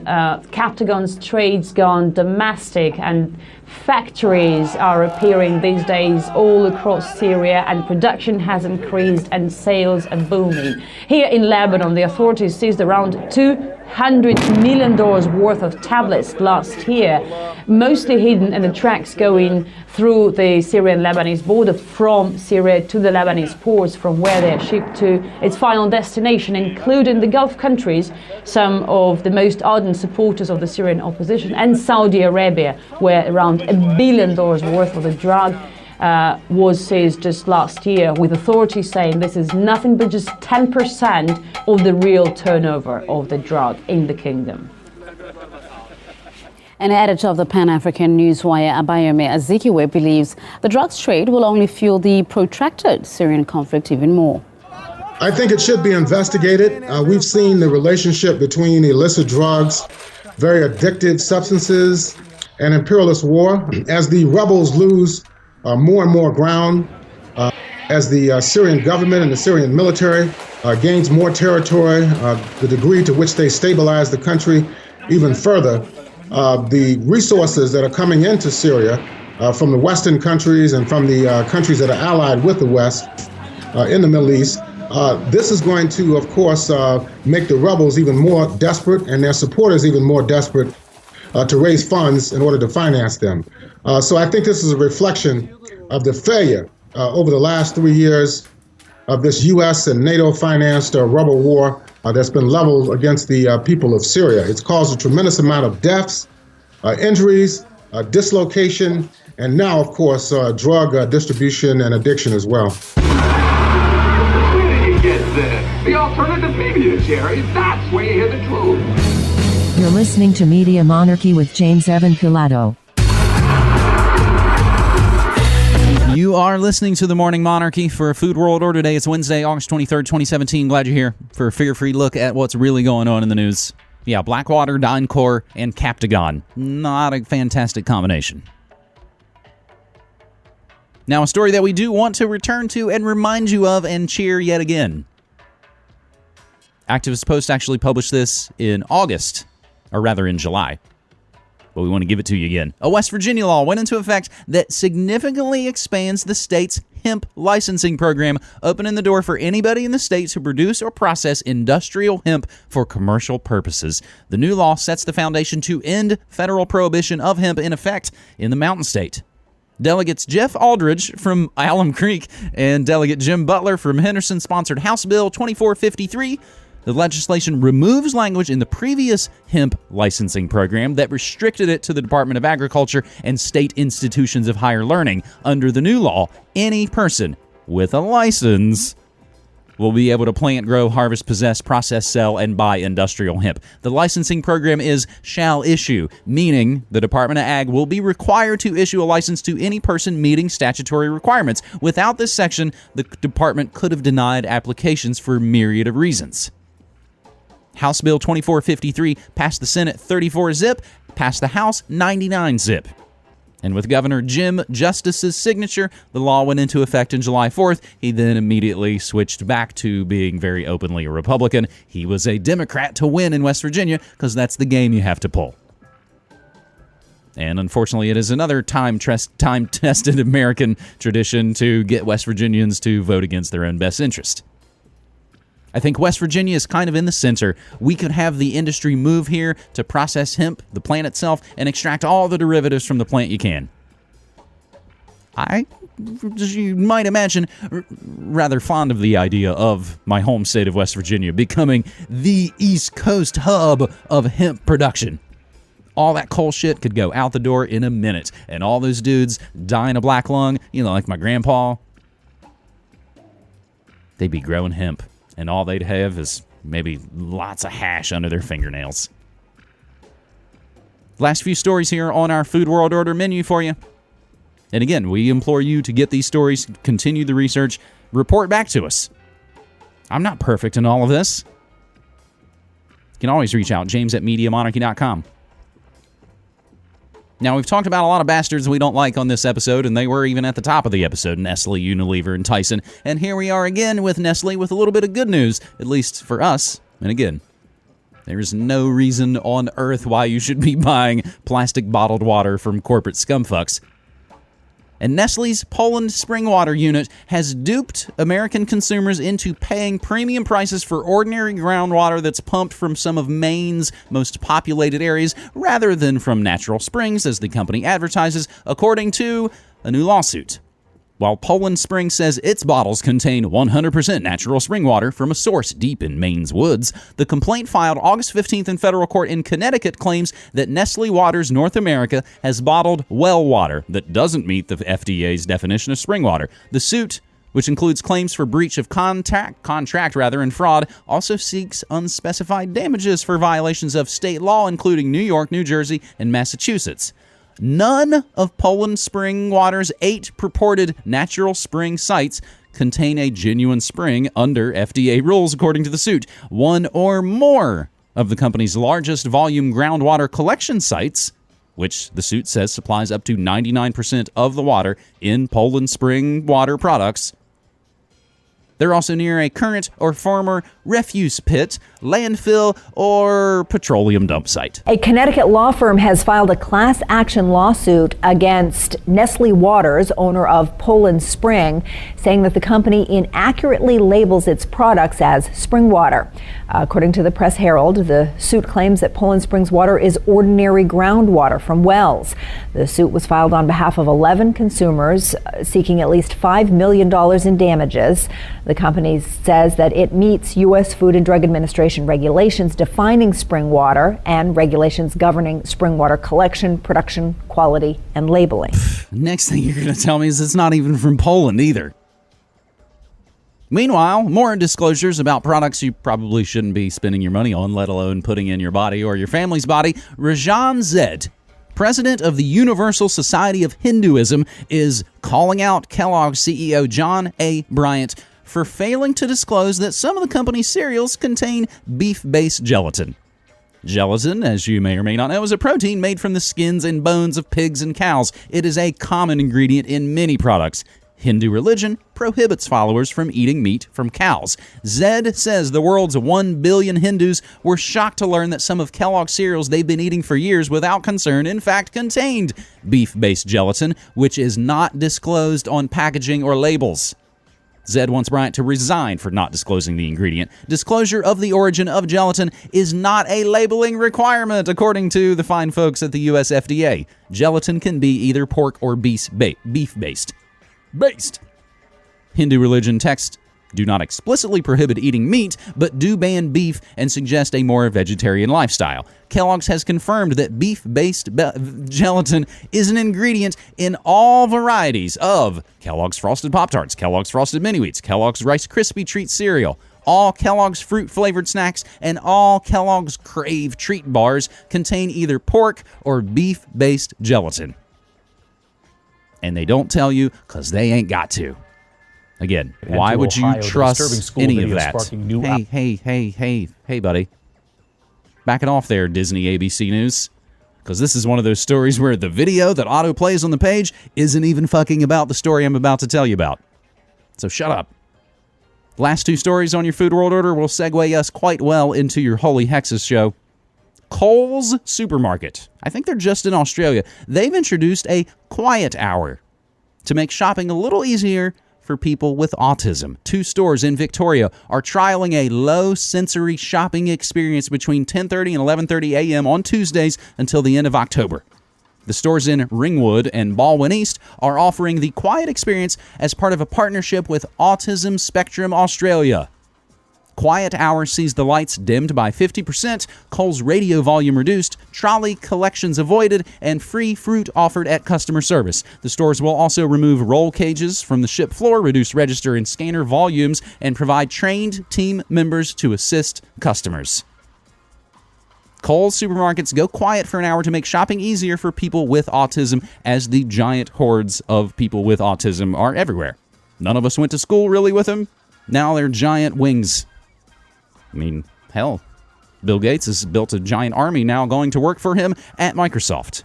Captagon's trade's gone domestic, and factories are appearing these days all across Syria, and production has increased and sales are booming. Here in Lebanon, the authorities seized around $200 million worth of tablets last year, mostly hidden in the tracks going through the Syrian-Lebanese border from Syria to the Lebanese ports, from where they are shipped to its final destination, including the Gulf countries, some of the most ardent supporters of the Syrian opposition, and Saudi Arabia, where around $1 billion worth of the drug was seized just last year, with authorities saying this is nothing but just 10% of the real turnover of the drug in the kingdom. An editor of the Pan-African newswire, Abayomi Azikiwe, believes the drugs trade will only fuel the protracted Syrian conflict even more. I think it should be investigated. We've seen the relationship between illicit drugs, very addictive substances, and imperialist war. As the rebels lose more and more ground, as the Syrian government and the Syrian military gains more territory, the degree to which they stabilize the country even further, the resources that are coming into Syria from the Western countries and from the countries that are allied with the West in the Middle East, this is going to, of course, make the rebels even more desperate and their supporters even more desperate to raise funds in order to finance them. So I think this is a reflection of the failure over the last 3 years of this U.S. and NATO-financed rebel war that's been leveled against the people of Syria. It's caused a tremendous amount of deaths, injuries, dislocation, and now, of course, drug distribution and addiction as well. Where did you get this? The alternative media, Jerry. That's where you hear the truth. You're listening to Media Monarchy with James Evan Pilato. You are listening to the Morning Monarchy for Food World Order Day. It's Wednesday, August 23rd, 2017. Glad you're here for a figure-free look at what's really going on in the news. Yeah, Blackwater, DynCorp, and Captagon. Not a fantastic combination. Now, a story that we do want to return to and remind you of and cheer yet again. Activist Post actually published this in August, or rather in July. But we want to give it to you again. A West Virginia law went into effect that significantly expands the state's hemp licensing program, opening the door for anybody in the state to produce or process industrial hemp for commercial purposes. The new law sets the foundation to end federal prohibition of hemp in effect in the Mountain State. Delegates Jeff Aldridge from Alum Creek and Delegate Jim Butler from Henderson sponsored House Bill 2453. The legislation removes language in the previous hemp licensing program that restricted it to the Department of Agriculture and state institutions of higher learning. Under the new law, any person with a license will be able to plant, grow, harvest, possess, process, sell, and buy industrial hemp. The licensing program is shall issue, meaning the Department of Ag will be required to issue a license to any person meeting statutory requirements. Without this section, the department could have denied applications for a myriad of reasons. House Bill 2453 passed the Senate 34-zip, passed the House 99-zip. And with Governor Jim Justice's signature, the law went into effect on July 4th. He then immediately switched back to being very openly a Republican. He was a Democrat to win in West Virginia because that's the game you have to pull. And unfortunately, it is another time-tested American tradition to get West Virginians to vote against their own best interest. I think West Virginia is kind of in the center. We could have the industry move here to process hemp, the plant itself, and extract all the derivatives from the plant you can. As you might imagine, rather fond of the idea of my home state of West Virginia becoming the East Coast hub of hemp production. All that coal shit could go out the door in a minute, and all those dudes dying of black lung, like my grandpa, they'd be growing hemp. And all they'd have is maybe lots of hash under their fingernails. Last few stories here on our Food World Order menu for you. And again, we implore you to get these stories, continue the research, report back to us. I'm not perfect in all of this. You can always reach out, james@MediaMonarchy.com. Now, we've talked about a lot of bastards we don't like on this episode, and they were even at the top of the episode, Nestle, Unilever, and Tyson. And here we are again with Nestle with a little bit of good news, at least for us. And again, there's no reason on earth why you should be buying plastic bottled water from corporate scumfucks. And Nestle's Poland spring water unit has duped American consumers into paying premium prices for ordinary groundwater that's pumped from some of Maine's most populated areas rather than from natural springs, as the company advertises, according to a new lawsuit. While Poland Spring says its bottles contain 100% natural spring water from a source deep in Maine's woods, the complaint filed August 15th in federal court in Connecticut claims that Nestle Waters North America has bottled well water that doesn't meet the FDA's definition of spring water. The suit, which includes claims for breach of contract and fraud, also seeks unspecified damages for violations of state law, including New York, New Jersey, and Massachusetts. None of Poland Spring Water's 8 purported natural spring sites contain a genuine spring under FDA rules, according to the suit. One or more of the company's largest volume groundwater collection sites, which the suit says supplies up to 99% of the water in Poland Spring Water products. They're also near a current or former refuse pit, landfill, or petroleum dump site. A Connecticut law firm has filed a class action lawsuit against Nestle Waters, owner of Poland Spring, saying that the company inaccurately labels its products as spring water. According to the Press Herald, the suit claims that Poland Spring's water is ordinary groundwater from wells. The suit was filed on behalf of 11 consumers seeking at least $5 million in damages. The company says that it meets U.S. Food and Drug Administration regulations defining spring water and regulations governing spring water collection, production, quality, and labeling. Next thing you're going to tell me is it's not even from Poland either. Meanwhile, more disclosures about products you probably shouldn't be spending your money on, let alone putting in your body or your family's body. Rajan Zed, president of the Universal Society of Hinduism, is calling out Kellogg's CEO John A. Bryant for failing to disclose that some of the company's cereals contain beef-based gelatin. Gelatin, as you may or may not know, is a protein made from the skins and bones of pigs and cows. It is a common ingredient in many products. Hindu religion prohibits followers from eating meat from cows. Zed says the world's 1 billion Hindus were shocked to learn that some of Kellogg's cereals they've been eating for years without concern in fact contained beef-based gelatin, which is not disclosed on packaging or labels. Zed wants Bryant to resign for not disclosing the ingredient. Disclosure of the origin of gelatin is not a labeling requirement, according to the fine folks at the U.S. FDA. Gelatin can be either pork or beef-based. Hindu religion texts do not explicitly prohibit eating meat, but do ban beef and suggest a more vegetarian lifestyle. Kellogg's has confirmed that beef-based gelatin is an ingredient in all varieties of Kellogg's Frosted Pop-Tarts, Kellogg's Frosted Mini-Wheats, Kellogg's Rice Krispie Treat cereal, all Kellogg's fruit-flavored snacks, and all Kellogg's Crave treat bars contain either pork or beef-based gelatin. And they don't tell you because they ain't got to. Again, why would you trust any of that? Hey, buddy. Back it off there, Disney ABC News. Because this is one of those stories where the video that auto plays on the page isn't even fucking about the story I'm about to tell you about. So shut up. Last two stories on your Food World Order will segue us quite well into your Holy Hexes show. Coles Supermarket. I think they're just in Australia. They've introduced a quiet hour to make shopping a little easier for people with autism. 2 stores in Victoria are trialing a low-sensory shopping experience between 10:30 and 11:30 a.m. on Tuesdays until the end of October. The stores in Ringwood and Baldwin East are offering the quiet experience as part of a partnership with Autism Spectrum Australia. Quiet hour sees the lights dimmed by 50%, Coles radio volume reduced, trolley collections avoided, and free fruit offered at customer service. The stores will also remove roll cages from the ship floor, reduce register and scanner volumes, and provide trained team members to assist customers. Coles supermarkets go quiet for an hour to make shopping easier for people with autism, as the giant hordes of people with autism are everywhere. None of us went to school really with them. Now they're giant wings. I mean, hell, Bill Gates has built a giant army now going to work for him at Microsoft.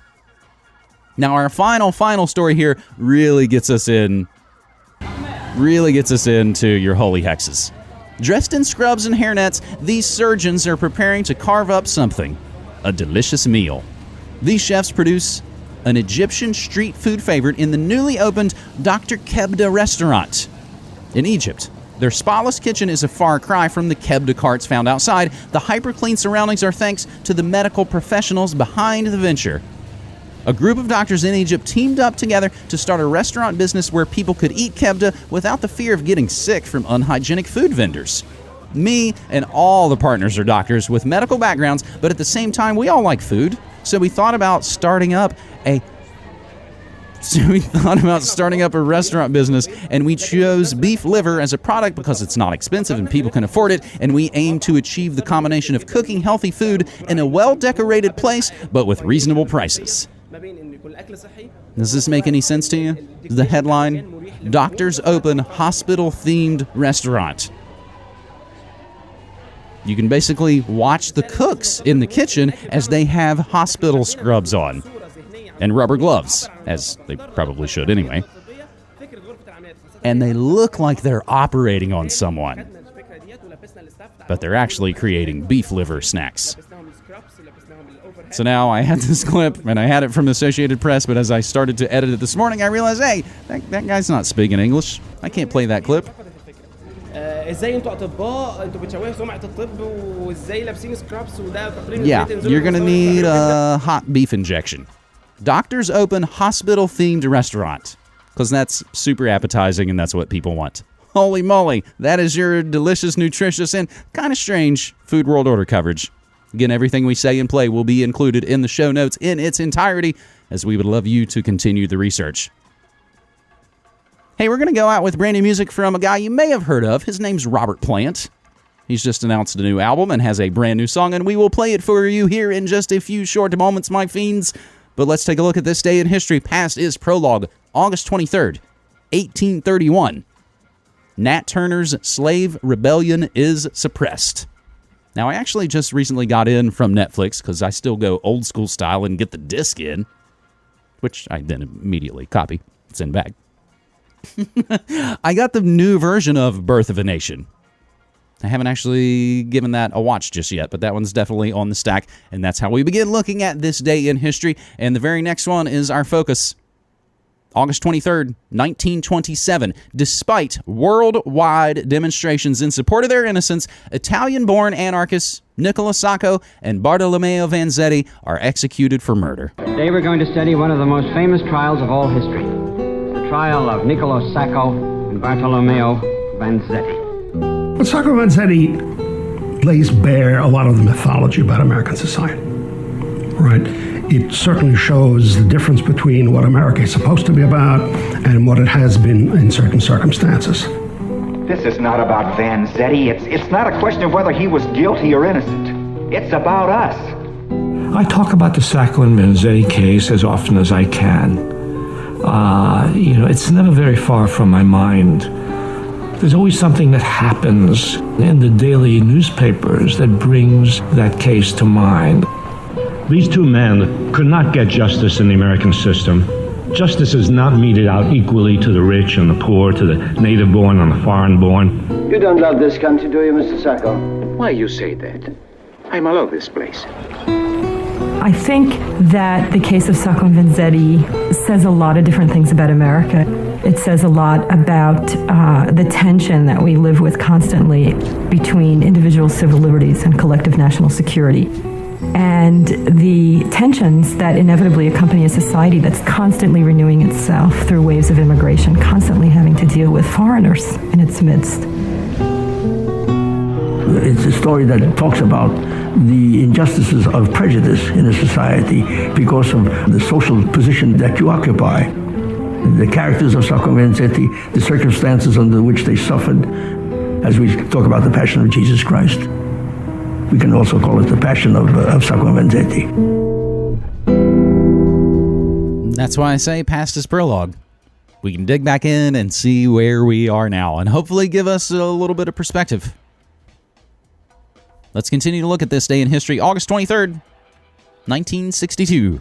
Now, our final story here really gets us into your holy hexes. Dressed in scrubs and hairnets, these surgeons are preparing to carve up something, a delicious meal. These chefs produce an Egyptian street food favorite in the newly opened Dr. Kebda restaurant in Egypt. Their spaless kitchen is a far cry from the Kebda carts found outside. The hyper-clean surroundings are thanks to the medical professionals behind the venture. A group of doctors in Egypt teamed up together to start a restaurant business where people could eat Kebda without the fear of getting sick from unhygienic food vendors. Me and all the partners are doctors with medical backgrounds, but at the same time, we all like food. So we thought about starting up a restaurant business, and we chose beef liver as a product because it's not expensive and people can afford it, and we aim to achieve the combination of cooking healthy food in a well-decorated place, but with reasonable prices. Does this make any sense to you? The headline, Doctors Open Hospital-Themed Restaurant. You can basically watch the cooks in the kitchen as they have hospital scrubs on. And rubber gloves, as they probably should anyway. And they look like they're operating on someone. But they're actually creating beef liver snacks. So now I had this clip, and I had it from the Associated Press, but as I started to edit it this morning, I realized, hey, that guy's not speaking English. I can't play that clip. Yeah, you're going to need a hot beef injection. Doctors Open Hospital-Themed Restaurant. Because that's super appetizing and that's what people want. Holy moly, that is your delicious, nutritious, and kind of strange Food World Order coverage. Again, everything we say and play will be included in the show notes in its entirety, as we would love you to continue the research. Hey, we're going to go out with brand new music from a guy you may have heard of. His name's Robert Plant. He's just announced a new album and has a brand new song, and we will play it for you here in just a few short moments, my fiends. But let's take a look at this day in history. Past is prologue, August 23rd, 1831. Nat Turner's slave rebellion is suppressed. Now, I actually just recently got in from Netflix because I still go old school style and get the disc in, which I then immediately copy, send back. I got the new version of Birth of a Nation. I haven't actually given that a watch just yet, but that one's definitely on the stack, and that's how we begin looking at this day in history. And the very next one is our focus. August 23rd, 1927. Despite worldwide demonstrations in support of their innocence, Italian-born anarchists Nicola Sacco and Bartolomeo Vanzetti are executed for murder. Today we're going to study one of the most famous trials of all history, the trial of Nicola Sacco and Bartolomeo Vanzetti. Sacco Vanzetti lays bare a lot of the mythology about American society, right? It certainly shows the difference between what America is supposed to be about and what it has been in certain circumstances. This is not about Vanzetti. It's not a question of whether he was guilty or innocent. It's about us. I talk about the Sacco and Vanzetti case as often as I can. It's never very far from my mind. There's always something that happens in the daily newspapers that brings that case to mind. These two men could not get justice in the American system. Justice is not meted out equally to the rich and the poor, to the native-born and the foreign-born. You don't love this country, do you, Mr. Sacco? Why you say that? I'm all over this place. I think that the case of Sacco and Vanzetti says a lot of different things about America. It says a lot about the tension that we live with constantly between individual civil liberties and collective national security, and the tensions that inevitably accompany a society that's constantly renewing itself through waves of immigration, constantly having to deal with foreigners in its midst. It's a story that talks about the injustices of prejudice in a society because of the social position that you occupy. The characters of Sacco and Vanzetti, the circumstances under which they suffered, as we talk about the Passion of Jesus Christ. We can also call it the Passion of Sacco and Vanzetti. That's why I say past is prologue. We can dig back in and see where we are now, and hopefully give us a little bit of perspective. Let's continue to look at this day in history. August 23rd, 1962.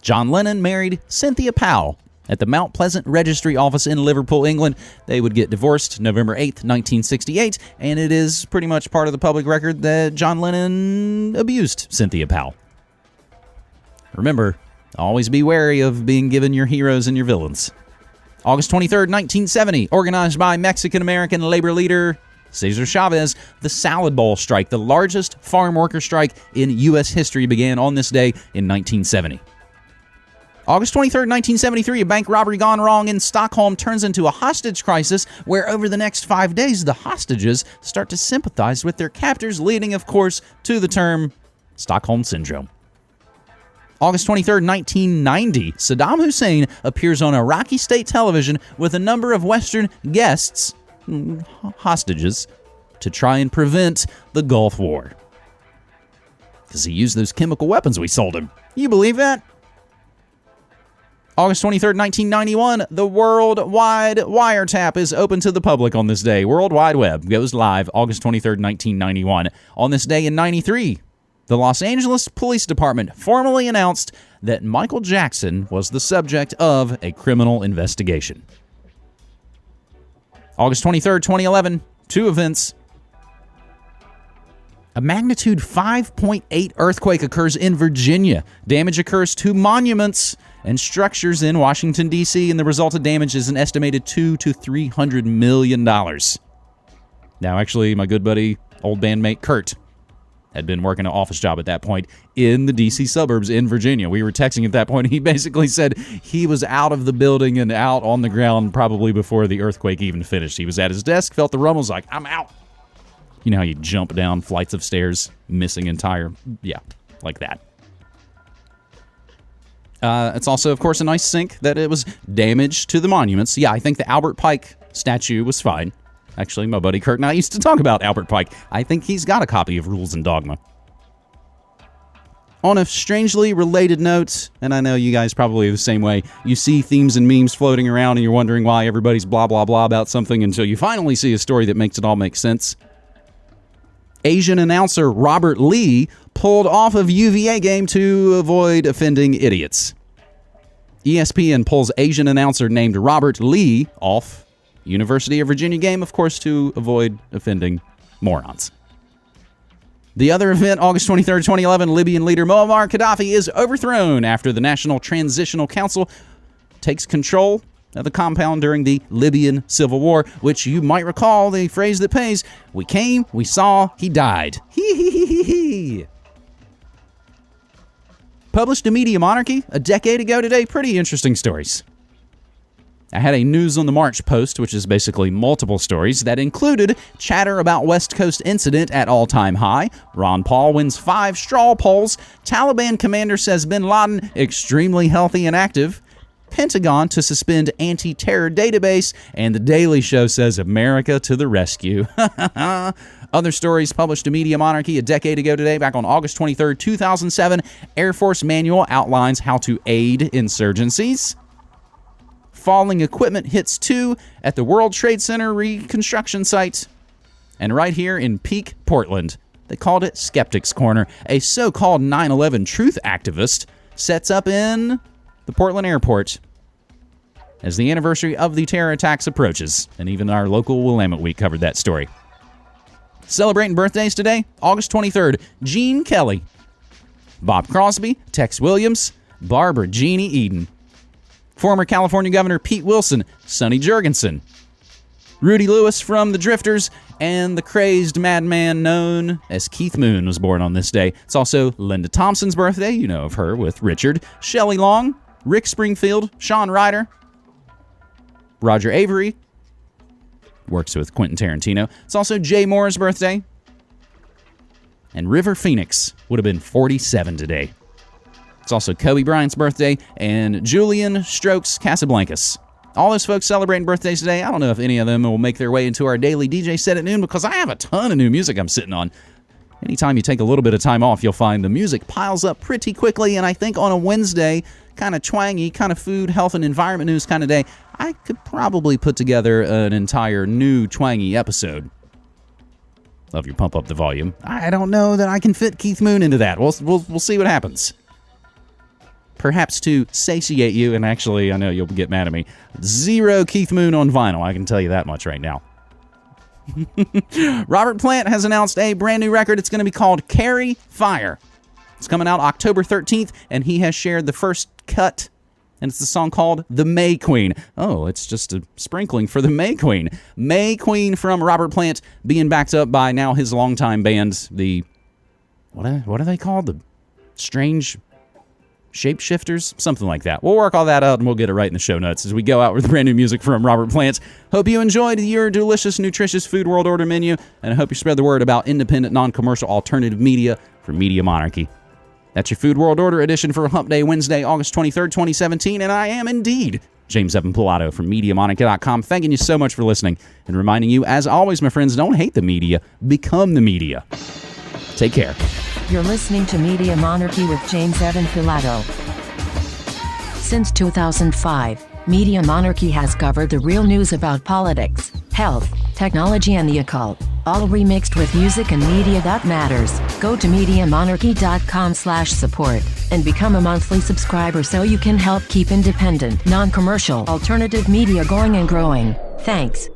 John Lennon married Cynthia Powell at the Mount Pleasant Registry Office in Liverpool, England. They would get divorced November 8th, 1968, and it is pretty much part of the public record that John Lennon abused Cynthia Powell. Remember, always be wary of being given your heroes and your villains. August 23rd, 1970, organized by Mexican-American labor leader Cesar Chavez, the Salad Bowl strike, the largest farm worker strike in U.S. history, began on this day in 1970. August 23rd, 1973, a bank robbery gone wrong in Stockholm turns into a hostage crisis where over the next 5 days, the hostages start to sympathize with their captors, leading, of course, to the term Stockholm Syndrome. August 23rd, 1990, Saddam Hussein appears on Iraqi state television with a number of Western guests, hostages, to try and prevent the Gulf War. Because he used those chemical weapons we sold him. You believe that? August 23rd, 1991, the worldwide wiretap is open to the public on this day. World Wide Web goes live August 23rd, 1991. On this day in 93, the Los Angeles Police Department formally announced that Michael Jackson was the subject of a criminal investigation. August 23rd, 2011, two events. A magnitude 5.8 earthquake occurs in Virginia. Damage occurs to monuments and structures in Washington, D.C., and the resultant damage is an estimated $200 to $300 million. Now, actually, my good buddy, old bandmate Kurt, had been working an office job at that point in the D.C. suburbs in Virginia. We were texting at that point. He basically said he was out of the building and out on the ground probably before the earthquake even finished. He was at his desk, felt the rumbles, like, I'm out. You know how you jump down flights of stairs, missing entire... Yeah, like that. It's also, of course, a nice sync that it was damage to the monuments. Yeah, I think the Albert Pike statue was fine. Actually, my buddy Kurt and I used to talk about Albert Pike. I think he's got a copy of Rules and Dogma. On a strangely related note, and I know you guys probably are the same way, you see themes and memes floating around and you're wondering why everybody's blah, blah, blah about something until you finally see a story that makes it all make sense. Asian announcer Robert Lee pulled off of UVA game to avoid offending idiots. ESPN pulls Asian announcer named Robert Lee off University of Virginia game, of course, to avoid offending morons. The other event, August 23rd, 2011, Libyan leader Muammar Gaddafi is overthrown after the National Transitional Council takes control of the compound during the Libyan Civil War, which you might recall the phrase that pays, we came, we saw, he died. Hee. Published in Media Monarchy a decade ago today. Pretty interesting stories. I had a News on the March post, which is basically multiple stories, that included chatter about West Coast incident at all-time high. Ron Paul wins 5 straw polls. Taliban commander says bin Laden extremely healthy and active. Pentagon to suspend anti-terror database. And The Daily Show says America to the rescue. Other stories published in Media Monarchy a decade ago today, back on August 23rd, 2007. Air Force manual outlines how to aid insurgencies. Falling equipment hits 2 at the World Trade Center reconstruction site. And right here in Peak, Portland, they called it Skeptics Corner. A so-called 9/11 truth activist sets up in the Portland airport as the anniversary of the terror attacks approaches. And even our local Willamette Week covered that story. Celebrating birthdays today, August 23rd, Gene Kelly, Bob Crosby, Tex Williams, Barbara Jeannie Eden, former California Governor Pete Wilson, Sonny Jurgensen, Rudy Lewis from the Drifters, and the crazed madman known as Keith Moon was born on this day. It's also Linda Thompson's birthday, you know of her with Richard, Shelley Long, Rick Springfield, Sean Ryder, Roger Avery, works with Quentin Tarantino. It's also Jay Moore's birthday. And River Phoenix would have been 47 today. It's also Kobe Bryant's birthday and Julian Strokes Casablancas. All those folks celebrating birthdays today. I don't know if any of them will make their way into our daily DJ set at noon because I have a ton of new music I'm sitting on. Anytime you take a little bit of time off, you'll find the music piles up pretty quickly. And I think on a Wednesday, kind of twangy, kind of food, health, and environment news kind of day, I could probably put together an entire new twangy episode of your Pump Up the Volume. I don't know that I can fit Keith Moon into that. We'll see what happens. Perhaps to satiate you, and actually, I know you'll get mad at me, 0 Keith Moon on vinyl. I can tell you that much right now. Robert Plant has announced a brand new record. It's going to be called Carry Fire. It's coming out October 13th, and he has shared the first cut, and it's the song called The May Queen. Oh, it's just a sprinkling for the May Queen. May Queen from Robert Plant, being backed up by now his longtime band, the, what are they called? The Strange Shapeshifters? Something like that. We'll work all that out and we'll get it right in the show notes as we go out with brand new music from Robert Plant. Hope you enjoyed your delicious, nutritious Food World Order menu, and I hope you spread the word about independent, non-commercial, alternative media from Media Monarchy. That's your Food World Order edition for Hump Day Wednesday, August 23rd, 2017, and I am indeed James Evan Pilato from MediaMonica.com, thanking you so much for listening and reminding you, as always, my friends, don't hate the media, become the media. Take care. You're listening to Media Monarchy with James Evan Pilato. Since 2005, Media Monarchy has covered the real news about politics, health, technology, and the occult, all remixed with music and media that matters. Go to MediaMonarchy.com/support and become a monthly subscriber so you can help keep independent, non-commercial, alternative media going and growing. Thanks.